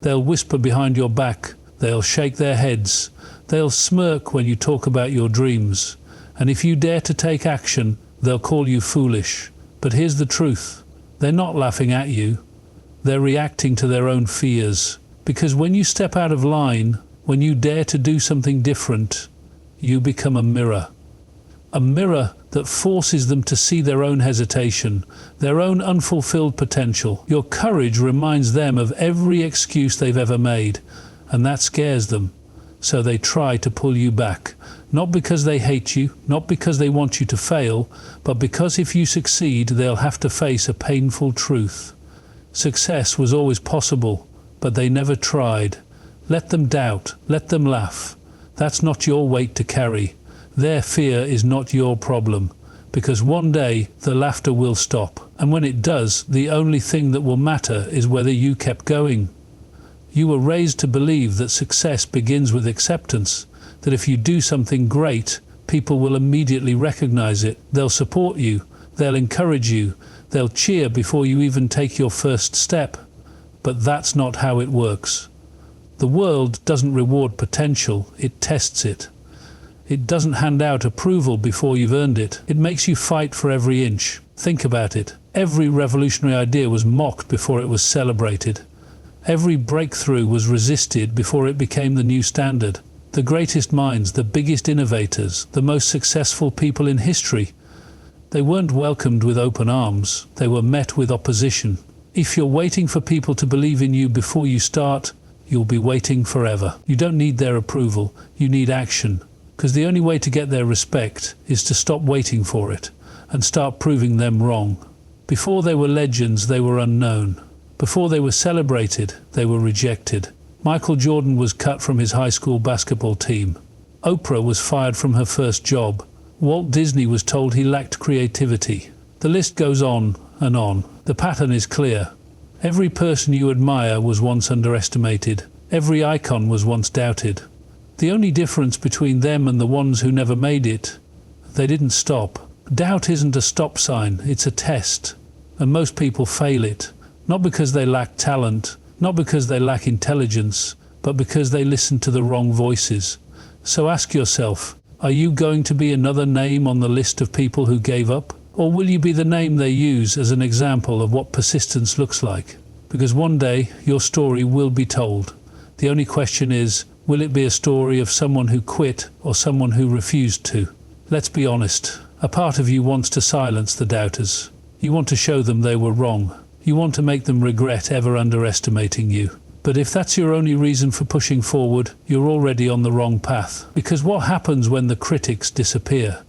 They'll whisper behind your back, they'll shake their heads, they'll smirk when you talk about your dreams, and if you dare to take action, they'll call you foolish. But here's the truth, they're not laughing at you, they're reacting to their own fears. Because when you step out of line, when you dare to do something different, you become a mirror. A mirror that forces them to see their own hesitation, their own unfulfilled potential. Your courage reminds them of every excuse they've ever made, and that scares them. So they try to pull you back. Not because they hate you, not because they want you to fail, but because if you succeed, they'll have to face a painful truth. Success was always possible, but they never tried. Let them doubt, let them laugh. That's not your weight to carry. Their fear is not your problem, because one day the laughter will stop, and when it does, the only thing that will matter is whether you kept going. You were raised to believe that success begins with acceptance, that if you do something great, people will immediately recognize it, they'll support you, they'll encourage you, they'll cheer before you even take your first step. But that's not how it works. The world doesn't reward potential, it tests it. It doesn't hand out approval before you've earned it. It makes you fight for every inch. Think about it. Every revolutionary idea was mocked before it was celebrated. Every breakthrough was resisted before it became the new standard. The greatest minds, the biggest innovators, the most successful people in history, they weren't welcomed with open arms. They were met with opposition. If you're waiting for people to believe in you before you start, you'll be waiting forever. You don't need their approval, you need action. Because the only way to get their respect is to stop waiting for it and start proving them wrong. Before they were legends, they were unknown. Before they were celebrated, they were rejected. Michael Jordan was cut from his high school basketball team. Oprah was fired from her first job. Walt Disney was told he lacked creativity. The list goes on and on. The pattern is clear. Every person you admire was once underestimated. Every icon was once doubted. The only difference between them and the ones who never made it, they didn't stop. Doubt isn't a stop sign, it's a test. And most people fail it. Not because they lack talent, not because they lack intelligence, but because they listen to the wrong voices. So ask yourself, are you going to be another name on the list of people who gave up? Or will you be the name they use as an example of what persistence looks like? Because one day, your story will be told. The only question is, will it be a story of someone who quit or someone who refused to? Let's be honest. A part of you wants to silence the doubters. You want to show them they were wrong. You want to make them regret ever underestimating you. But if that's your only reason for pushing forward, you're already on the wrong path. Because what happens when the critics disappear?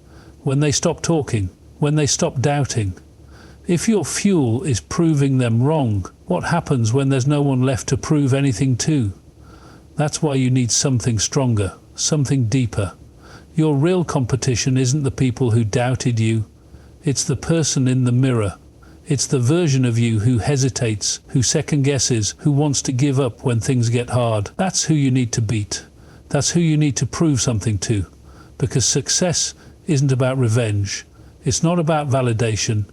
When they stop talking? When they stop doubting? If your fuel is proving them wrong, what happens when there's no one left to prove anything to? That's why you need something stronger, something deeper. Your real competition isn't the people who doubted you. It's the person in the mirror. It's the version of you who hesitates, who second guesses, who wants to give up when things get hard. That's who you need to beat. That's who you need to prove something to. Because success isn't about revenge. It's not about validation.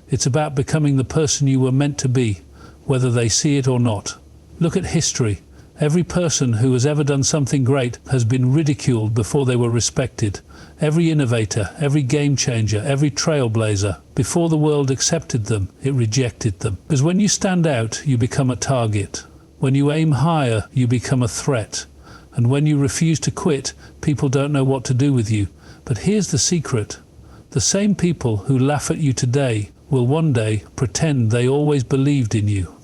It's about becoming the person you were meant to be, whether they see it or not. Look at history. Every person who has ever done something great has been ridiculed before they were respected. Every innovator, every game changer, every trailblazer, before the world accepted them, it rejected them. Because when you stand out, you become a target. When you aim higher, you become a threat. And when you refuse to quit, people don't know what to do with you. But here's the secret. The same people who laugh at you today will one day pretend they always believed in you.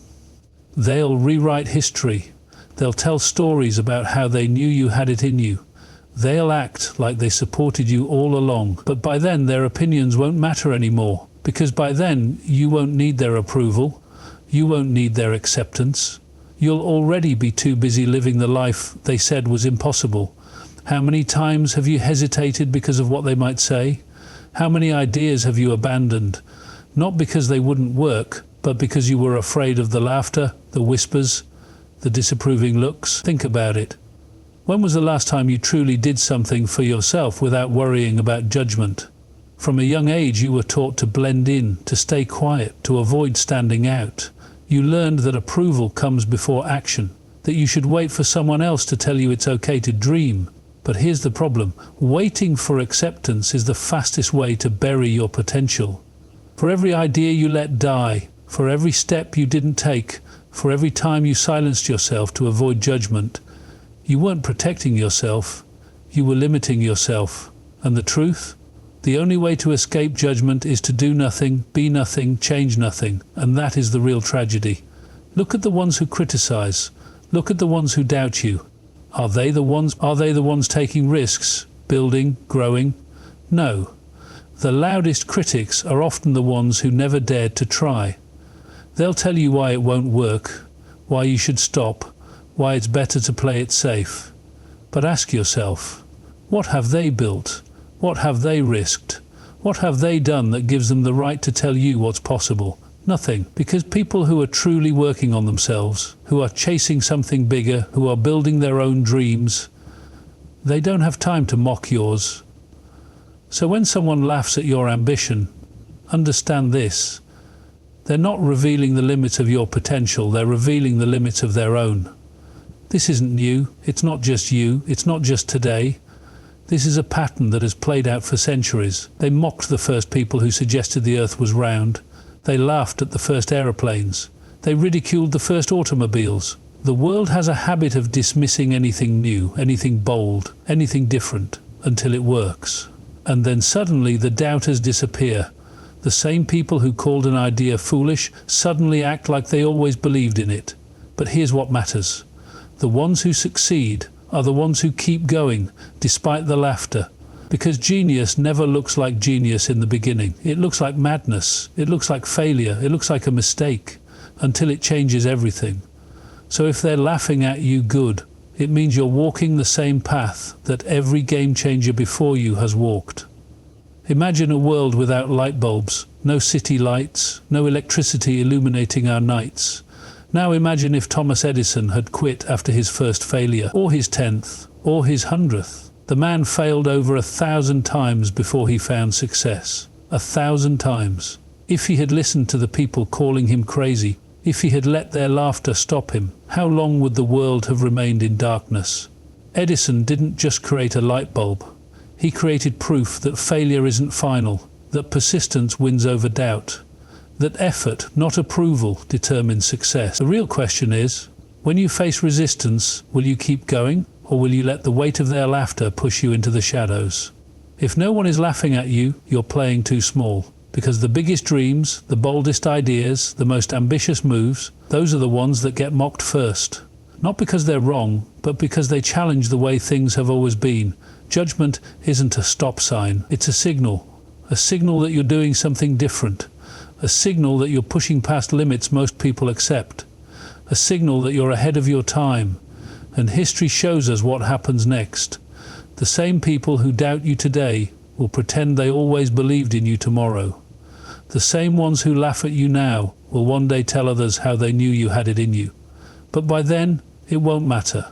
They'll rewrite history. They'll tell stories about how they knew you had it in you. They'll act like they supported you all along. But by then their opinions won't matter anymore. Because by then you won't need their approval. You won't need their acceptance. You'll already be too busy living the life they said was impossible. How many times have you hesitated because of what they might say? How many ideas have you abandoned? Not because they wouldn't work, but because you were afraid of the laughter, the whispers, the disapproving looks. Think about it. When was the last time you truly did something for yourself without worrying about judgment? From a young age you were taught to blend in, to stay quiet, to avoid standing out. You learned that approval comes before action, that you should wait for someone else to tell you it's okay to dream. But here's the problem. Waiting for acceptance is the fastest way to bury your potential. For every idea you let die, for every step you didn't take, for every time you silenced yourself to avoid judgment, you weren't protecting yourself, you were limiting yourself. And the truth? The only way to escape judgment is to do nothing, be nothing, change nothing. And that is the real tragedy. Look at the ones who criticize. Look at the ones who doubt you. Are they the ones taking risks, building, growing? No. The loudest critics are often the ones who never dared to try. They'll tell you why it won't work, why you should stop, why it's better to play it safe. But ask yourself, what have they built? What have they risked? What have they done that gives them the right to tell you what's possible? Nothing. Because people who are truly working on themselves, who are chasing something bigger, who are building their own dreams, they don't have time to mock yours. So when someone laughs at your ambition, understand this. They're not revealing the limits of your potential, they're revealing the limits of their own. This isn't new, it's not just you, it's not just today. This is a pattern that has played out for centuries. They mocked the first people who suggested the earth was round. They laughed at the first aeroplanes. They ridiculed the first automobiles. The world has a habit of dismissing anything new, anything bold, anything different, until it works. And then suddenly the doubters disappear. The same people who called an idea foolish suddenly act like they always believed in it. But here's what matters. The ones who succeed are the ones who keep going, despite the laughter. Because genius never looks like genius in the beginning. It looks like madness. It looks like failure. It looks like a mistake, until it changes everything. So if they're laughing at you, good. It means you're walking the same path that every game changer before you has walked. Imagine a world without light bulbs, no city lights, no electricity illuminating our nights. Now imagine if Thomas Edison had quit after his first failure, or his 10th, or his 100th. The man failed over 1,000 times before he found success. 1,000 times. If he had listened to the people calling him crazy, if he had let their laughter stop him, how long would the world have remained in darkness? Edison didn't just create a light bulb. He created proof that failure isn't final, that persistence wins over doubt, that effort, not approval, determines success. The real question is, when you face resistance, will you keep going, or will you let the weight of their laughter push you into the shadows? If no one is laughing at you, you're playing too small. Because the biggest dreams, the boldest ideas, the most ambitious moves, those are the ones that get mocked first. Not because they're wrong, but because they challenge the way things have always been. Judgment isn't a stop sign, it's a signal that you're doing something different, a signal that you're pushing past limits most people accept, a signal that you're ahead of your time. And history shows us what happens next. The same people who doubt you today will pretend they always believed in you tomorrow. The same ones who laugh at you now will one day tell others how they knew you had it in you. But by then, it won't matter.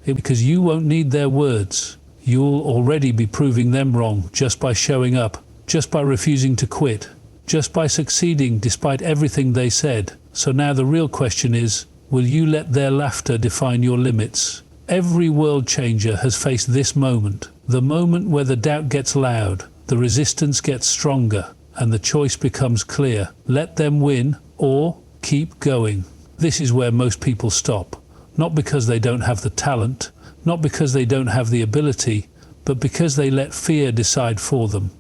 Because you won't need their words. You'll already be proving them wrong just by showing up, just by refusing to quit, just by succeeding despite everything they said. So now the real question is, will you let their laughter define your limits? Every world changer has faced this moment, the moment where the doubt gets loud, the resistance gets stronger, and the choice becomes clear. Let them win or keep going. This is where most people stop, not because they don't have the talent, not because they don't have the ability, but because they let fear decide for them.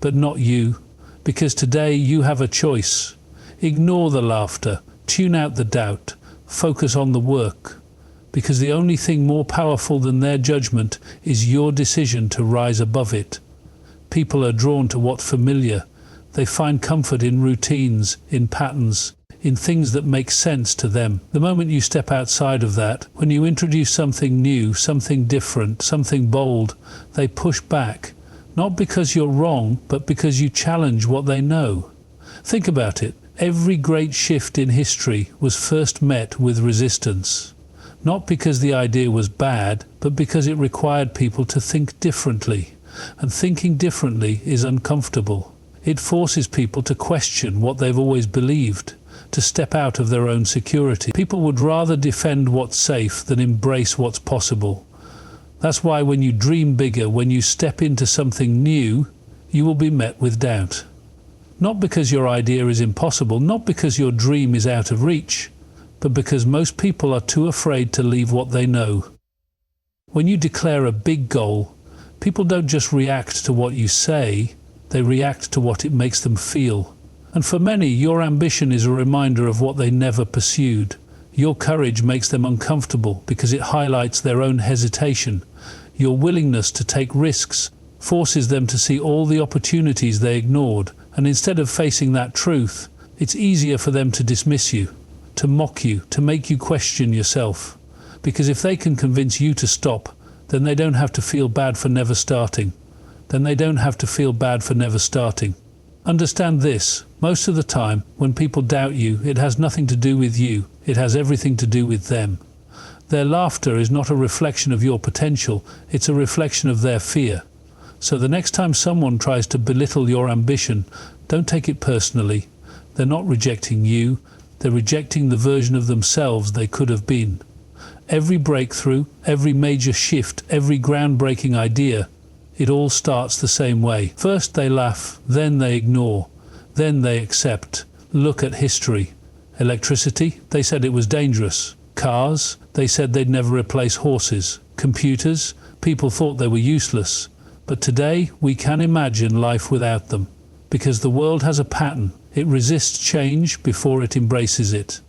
But not you, because today you have a choice. Ignore the laughter, tune out the doubt, focus on the work. Because the only thing more powerful than their judgment is your decision to rise above it. People are drawn to what's familiar. They find comfort in routines, in patterns, in things that make sense to them. The moment you step outside of that, when you introduce something new, something different, something bold, they push back. Not because you're wrong, but because you challenge what they know. Think about it. Every great shift in history was first met with resistance. Not because the idea was bad, but because it required people to think differently. And thinking differently is uncomfortable. It forces people to question what they've always believed, to step out of their own security. People would rather defend what's safe than embrace what's possible. That's why when you dream bigger, when you step into something new, you will be met with doubt. Not because your idea is impossible, not because your dream is out of reach, but because most people are too afraid to leave what they know. When you declare a big goal, people don't just react to what you say, they react to what it makes them feel. And for many, your ambition is a reminder of what they never pursued. Your courage makes them uncomfortable because it highlights their own hesitation. Your willingness to take risks forces them to see all the opportunities they ignored, and instead of facing that truth, it's easier for them to dismiss you, to mock you, to make you question yourself. Because if they can convince you to stop, then they don't have to feel bad for never starting. Understand this, most of the time, when people doubt you, it has nothing to do with you, it has everything to do with them. Their laughter is not a reflection of your potential, it's a reflection of their fear. So the next time someone tries to belittle your ambition, don't take it personally. They're not rejecting you, they're rejecting the version of themselves they could have been. Every breakthrough, every major shift, every groundbreaking idea, it all starts the same way. First they laugh, then they ignore, then they accept. Look at history. Electricity, they said it was dangerous. Cars, they said they'd never replace horses. Computers, people thought they were useless. But today, we can imagine life without them. Because the world has a pattern. It resists change before it embraces it.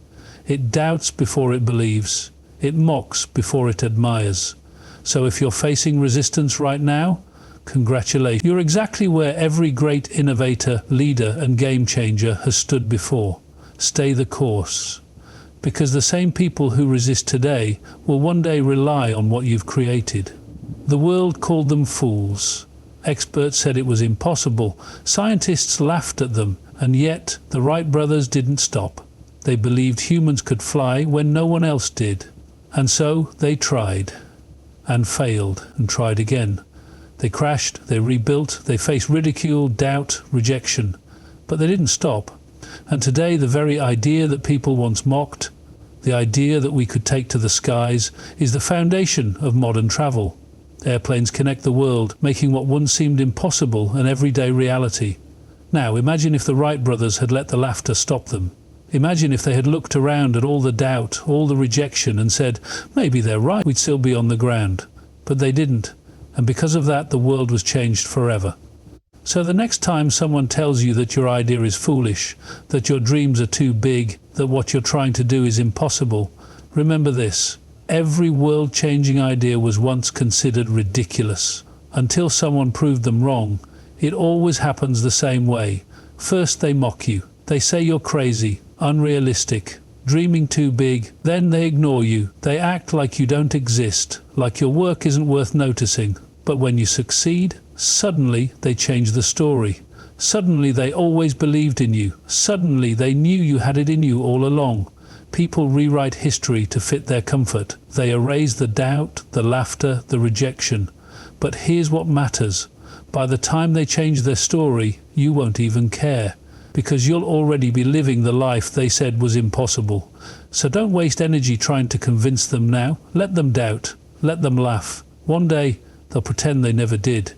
It doubts before it believes. It mocks before it admires. So if you're facing resistance right now, congratulations. You're exactly where every great innovator, leader, and game changer has stood before. Stay the course. Because the same people who resist today will one day rely on what you've created. The world called them fools. Experts said it was impossible. Scientists laughed at them, and yet the Wright brothers didn't stop. They believed humans could fly when no one else did. And so they tried, and failed, and tried again. They crashed, they rebuilt, they faced ridicule, doubt, rejection. But they didn't stop. And today the very idea that people once mocked, the idea that we could take to the skies, is the foundation of modern travel. Airplanes connect the world, making what once seemed impossible an everyday reality. Now, imagine if the Wright brothers had let the laughter stop them. Imagine if they had looked around at all the doubt, all the rejection, and said, maybe they're right, we'd still be on the ground. But they didn't, and because of that, the world was changed forever. So the next time someone tells you that your idea is foolish, that your dreams are too big, that what you're trying to do is impossible, remember this. Every world-changing idea was once considered ridiculous. Until someone proved them wrong, it always happens the same way. First they mock you. They say you're crazy, unrealistic, dreaming too big. Then they ignore you. They act like you don't exist, like your work isn't worth noticing. But when you succeed, suddenly they change the story. Suddenly they always believed in you. Suddenly they knew you had it in you all along. People rewrite history to fit their comfort. They erase the doubt, the laughter, the rejection. But here's what matters. By the time they change their story, you won't even care. Because you'll already be living the life they said was impossible. So don't waste energy trying to convince them now. Let them doubt. Let them laugh. One day, they'll pretend they never did.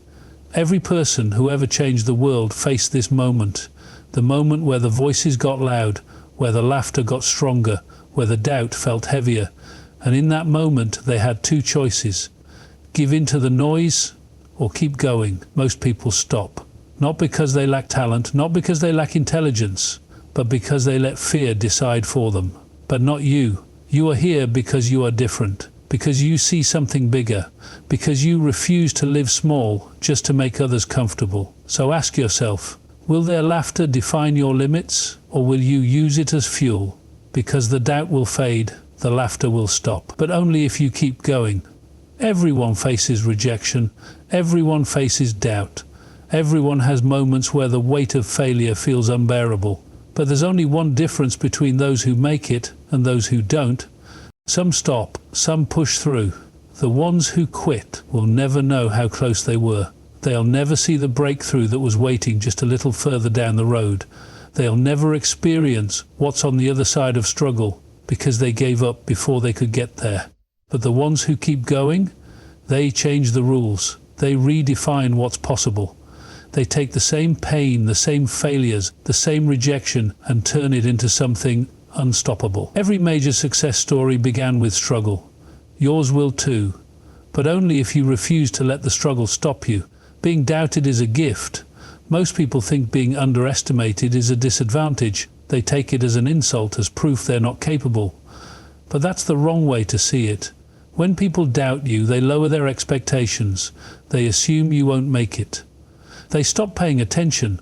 Every person who ever changed the world faced this moment. The moment where the voices got loud, where the laughter got stronger, where the doubt felt heavier. And in that moment, they had two choices. Give in to the noise or keep going. Most people stop. Not because they lack talent, not because they lack intelligence, but because they let fear decide for them. But not you. You are here because you are different, because you see something bigger, because you refuse to live small just to make others comfortable. So ask yourself, will their laughter define your limits, or will you use it as fuel? Because the doubt will fade, the laughter will stop, but only if you keep going. Everyone faces rejection, everyone faces doubt. Everyone has moments where the weight of failure feels unbearable. But there's only one difference between those who make it and those who don't. Some stop, some push through. The ones who quit will never know how close they were. They'll never see the breakthrough that was waiting just a little further down the road. They'll never experience what's on the other side of struggle because they gave up before they could get there. But the ones who keep going, they change the rules. They redefine what's possible. They take the same pain, the same failures, the same rejection, and turn it into something unstoppable. Every major success story began with struggle. Yours will too, but only if you refuse to let the struggle stop you. Being doubted is a gift. Most people think being underestimated is a disadvantage. They take it as an insult, as proof they're not capable. But that's the wrong way to see it. When people doubt you, they lower their expectations. They assume you won't make it. They stop paying attention.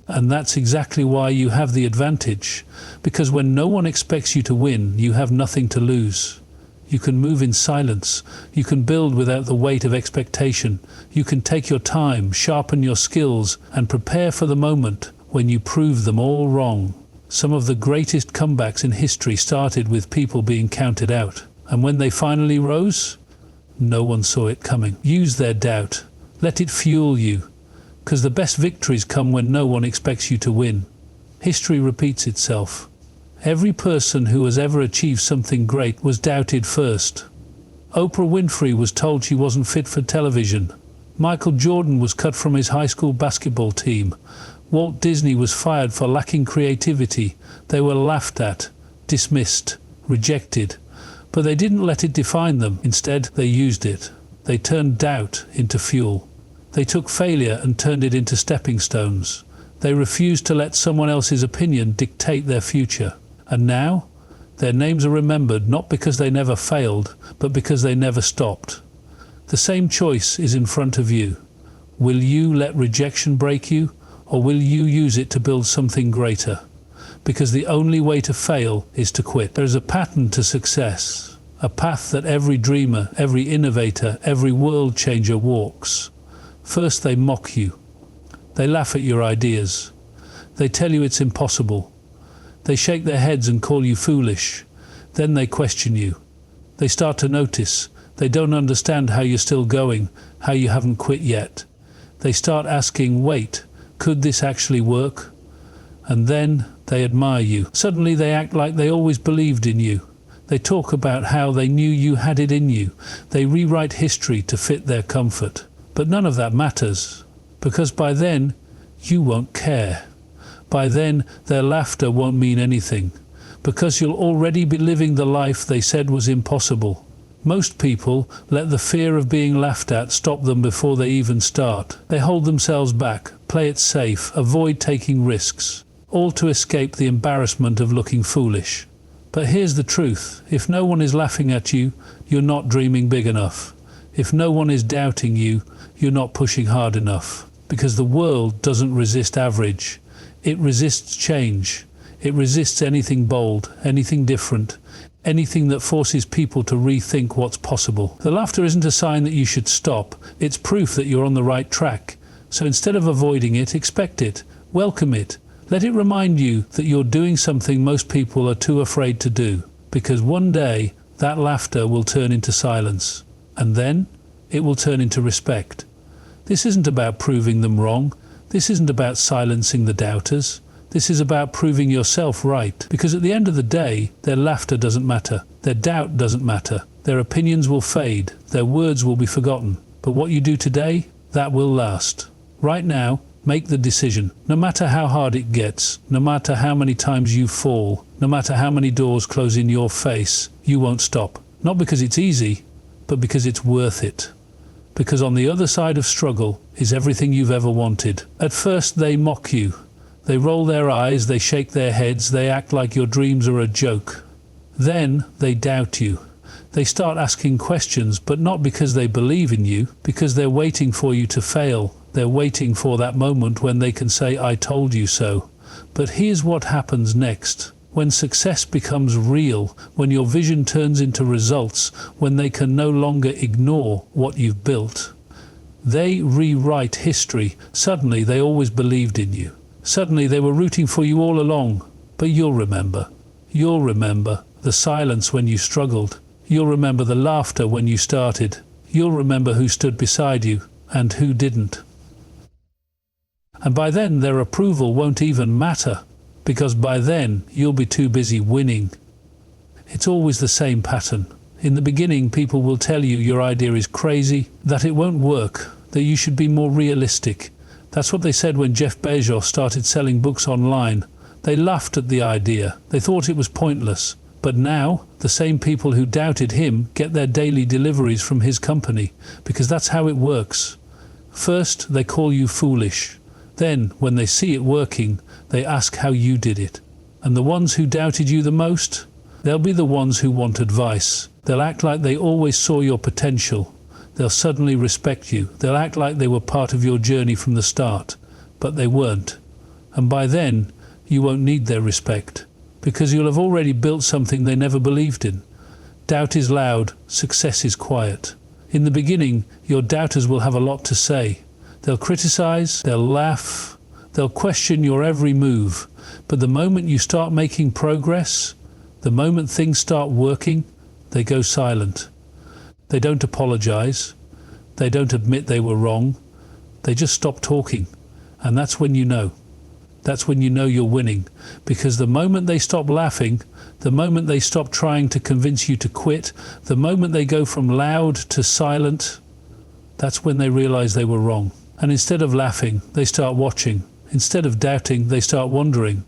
And that's exactly why you have the advantage. Because when no one expects you to win, you have nothing to lose. You can move in silence. You can build without the weight of expectation. You can take your time, sharpen your skills, and prepare for the moment when you prove them all wrong. Some of the greatest comebacks in history started with people being counted out. And when they finally rose, no one saw it coming. Use their doubt. Let it fuel you. Because the best victories come when no one expects you to win. History repeats itself. Every person who has ever achieved something great was doubted first. Oprah Winfrey was told she wasn't fit for television. Michael Jordan was cut from his high school basketball team. Walt Disney was fired for lacking creativity. They were laughed at, dismissed, rejected. But they didn't let it define them. Instead, they used it. They turned doubt into fuel. They took failure and turned it into stepping stones. They refused to let someone else's opinion dictate their future. And now, their names are remembered not because they never failed, but because they never stopped. The same choice is in front of you. Will you let rejection break you, or will you use it to build something greater? Because the only way to fail is to quit. There is a pattern to success, a path that every dreamer, every innovator, every world changer walks. First they mock you. They laugh at your ideas. They tell you it's impossible. They shake their heads and call you foolish. Then they question you. They start to notice. They don't understand how you're still going, how you haven't quit yet. They start asking, wait, could this actually work? And then they admire you. Suddenly they act like they always believed in you. They talk about how they knew you had it in you. They rewrite history to fit their comfort. But none of that matters, because by then you won't care. By then their laughter won't mean anything, because you'll already be living the life they said was impossible. Most people let the fear of being laughed at stop them before they even start. They hold themselves back, play it safe, avoid taking risks, all to escape the embarrassment of looking foolish. But here's the truth. If no one is laughing at you, you're not dreaming big enough. If no one is doubting you, you're not pushing hard enough. Because the world doesn't resist average. It resists change. It resists anything bold, anything different, anything that forces people to rethink what's possible. The laughter isn't a sign that you should stop. It's proof that you're on the right track. So instead of avoiding it, expect it. Welcome it. Let it remind you that you're doing something most people are too afraid to do. Because one day, that laughter will turn into silence. And then, it will turn into respect. This isn't about proving them wrong. This isn't about silencing the doubters. This is about proving yourself right. Because at the end of the day, their laughter doesn't matter. Their doubt doesn't matter. Their opinions will fade. Their words will be forgotten. But what you do today, that will last. Right now, make the decision. No matter how hard it gets, no matter how many times you fall, no matter how many doors close in your face, you won't stop. Not because it's easy, but because it's worth it. Because on the other side of struggle is everything you've ever wanted. At first they mock you. They roll their eyes, they shake their heads, they act like your dreams are a joke. Then they doubt you. They start asking questions, but not because they believe in you, because they're waiting for you to fail. They're waiting for that moment when they can say, I told you so. But here's what happens next. When success becomes real, when your vision turns into results, when they can no longer ignore what you've built, they rewrite history. Suddenly they always believed in you. Suddenly they were rooting for you all along. But you'll remember. You'll remember the silence when you struggled. You'll remember the laughter when you started. You'll remember who stood beside you and who didn't. And by then their approval won't even matter. because by then you'll be too busy winning. It's always the same pattern. In the beginning, people will tell you your idea is crazy, that it won't work, that you should be more realistic. That's what they said when Jeff Bezos started selling books online. They laughed at the idea. They thought it was pointless. But now, the same people who doubted him get their daily deliveries from his company, because that's how it works. First, they call you foolish. Then, when they see it working, they ask how you did it. And the ones who doubted you the most? They'll be the ones who want advice. They'll act like they always saw your potential. They'll suddenly respect you. They'll act like they were part of your journey from the start. But they weren't. And by then, you won't need their respect, because you'll have already built something they never believed in. Doubt is loud, success is quiet. In the beginning, your doubters will have a lot to say. They'll criticize, they'll laugh, they'll question your every move. But the moment you start making progress, the moment things start working, they go silent. They don't apologize. They don't admit they were wrong. They just stop talking. And that's when you know. That's when you know you're winning. Because the moment they stop laughing, the moment they stop trying to convince you to quit, the moment they go from loud to silent, that's when they realize they were wrong. And instead of laughing, they start watching. Instead of doubting, they start wondering.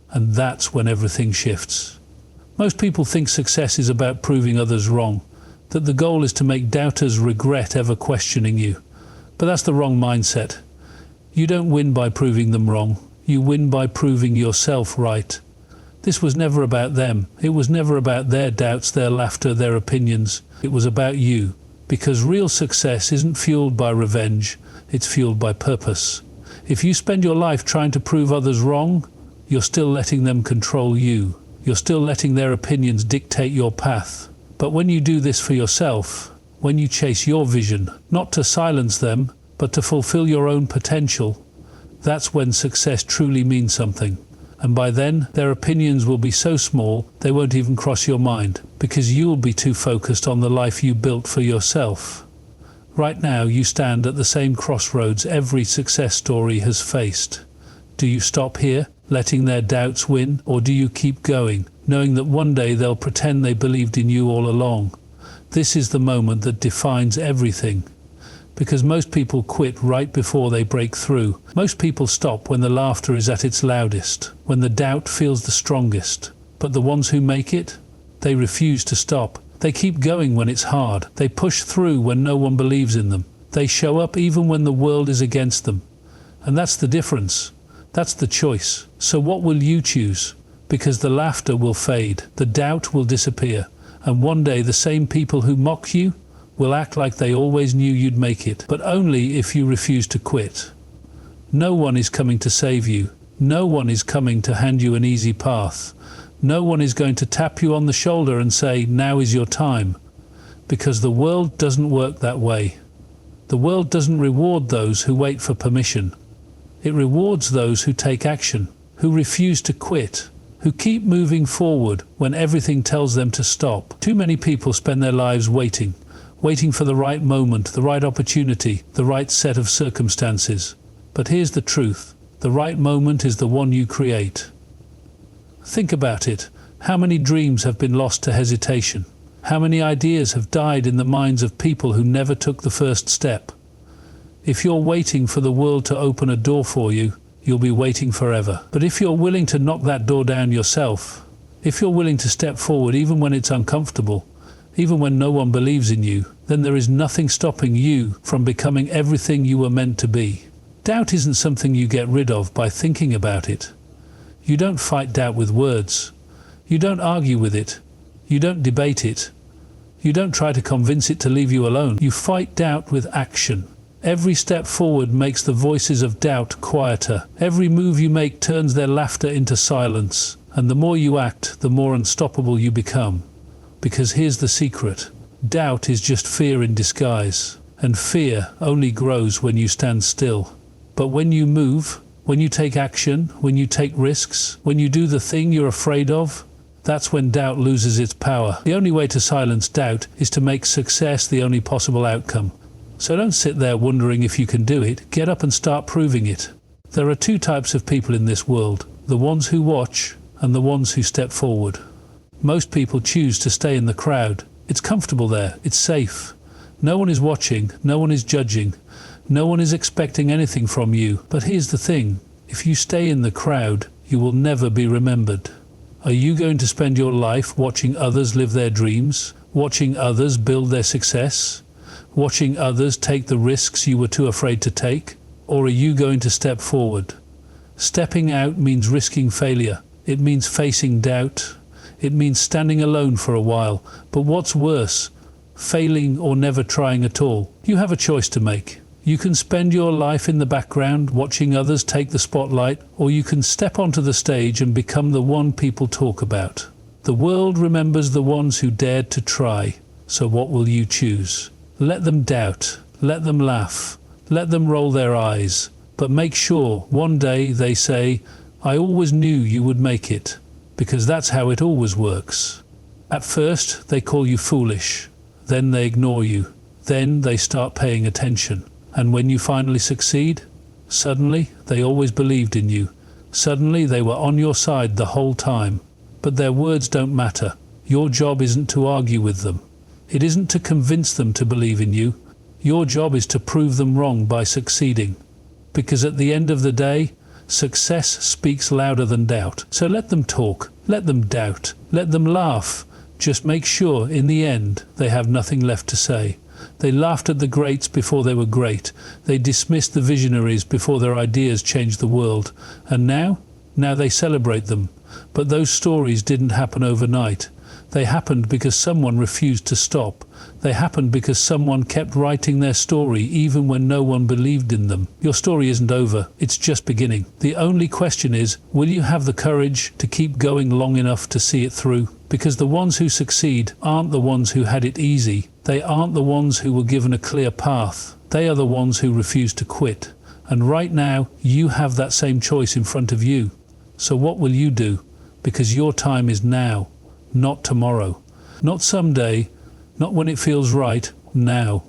And that's when everything shifts. Most people think success is about proving others wrong, that the goal is to make doubters regret ever questioning you. But that's the wrong mindset. You don't win by proving them wrong. You win by proving yourself right. This was never about them. It was never about their doubts, their laughter, their opinions. It was about you. Because real success isn't fueled by revenge. It's fueled by purpose. If you spend your life trying to prove others wrong, you're still letting them control you. You're still letting their opinions dictate your path. But when you do this for yourself, when you chase your vision, not to silence them, but to fulfill your own potential, that's when success truly means something. And by then, their opinions will be so small, they won't even cross your mind, because you'll be too focused on the life you built for yourself. Right now, you stand at the same crossroads every success story has faced. Do you stop here, letting their doubts win, or do you keep going, knowing that one day they'll pretend they believed in you all along? This is the moment that defines everything. Because most people quit right before they break through. Most people stop when the laughter is at its loudest, when the doubt feels the strongest. But the ones who make it, they refuse to stop. They keep going when it's hard. They push through when no one believes in them. They show up even when the world is against them. And that's the difference. That's the choice. So what will you choose? Because the laughter will fade, the doubt will disappear, and one day the same people who mock you will act like they always knew you'd make it, but only if you refuse to quit. No one is coming to save you. No one is coming to hand you an easy path. No one is going to tap you on the shoulder and say, now is your time. Because the world doesn't work that way. The world doesn't reward those who wait for permission. It rewards those who take action, who refuse to quit, who keep moving forward when everything tells them to stop. Too many people spend their lives waiting for the right moment, the right opportunity, the right set of circumstances. But here's the truth. The right moment is the one you create. Think about it. How many dreams have been lost to hesitation? How many ideas have died in the minds of people who never took the first step? If you're waiting for the world to open a door for you, you'll be waiting forever. But if you're willing to knock that door down yourself, if you're willing to step forward even when it's uncomfortable, even when no one believes in you, then there is nothing stopping you from becoming everything you were meant to be. Doubt isn't something you get rid of by thinking about it. You don't fight doubt with words. You don't argue with it. You don't debate it. You don't try to convince it to leave you alone. You fight doubt with action. Every step forward makes the voices of doubt quieter. Every move you make turns their laughter into silence. And the more you act, the more unstoppable you become. Because here's the secret. Doubt is just fear in disguise. And fear only grows when you stand still. But when you move, when you take action, when you take risks, when you do the thing you're afraid of, that's when doubt loses its power. The only way to silence doubt is to make success the only possible outcome. So don't sit there wondering if you can do it. Get up and start proving it. There are two types of people in this world. the ones who watch, and the ones who step forward. Most people choose to stay in the crowd. It's comfortable there, it's safe. No one is watching, no one is judging, no one is expecting anything from you. But here's the thing, if you stay in the crowd, you will never be remembered. Are you going to spend your life watching others live their dreams? Watching others build their success? Watching others take the risks you were too afraid to take? Or are you going to step forward? Stepping out means risking failure. It means facing doubt. It means standing alone for a while. But what's worse, failing or never trying at all? You have a choice to make. You can spend your life in the background watching others take the spotlight, or you can step onto the stage and become the one people talk about. The world remembers the ones who dared to try. So what will you choose? Let them doubt. Let them laugh. Let them roll their eyes. But make sure one day they say, "I always knew you would make it," because that's how it always works. At first, they call you foolish. Then they ignore you. Then they start paying attention. And when you finally succeed, suddenly they always believed in you. Suddenly they were on your side the whole time. But their words don't matter. Your job isn't to argue with them. It isn't to convince them to believe in you. Your job is to prove them wrong by succeeding. Because at the end of the day, success speaks louder than doubt. So let them talk, let them doubt, let them laugh. Just make sure, in the end, they have nothing left to say. They laughed at the greats before they were great. They dismissed the visionaries before their ideas changed the world. And now they celebrate them. But those stories didn't happen overnight. They happened because someone refused to stop. They happened because someone kept writing their story even when no one believed in them. Your story isn't over, it's just beginning. The only question is, will you have the courage to keep going long enough to see it through? Because the ones who succeed aren't the ones who had it easy. They aren't the ones who were given a clear path. They are the ones who refuse to quit. And right now, you have that same choice in front of you. So what will you do? Because your time is now, not tomorrow. Not someday, not when it feels right, now.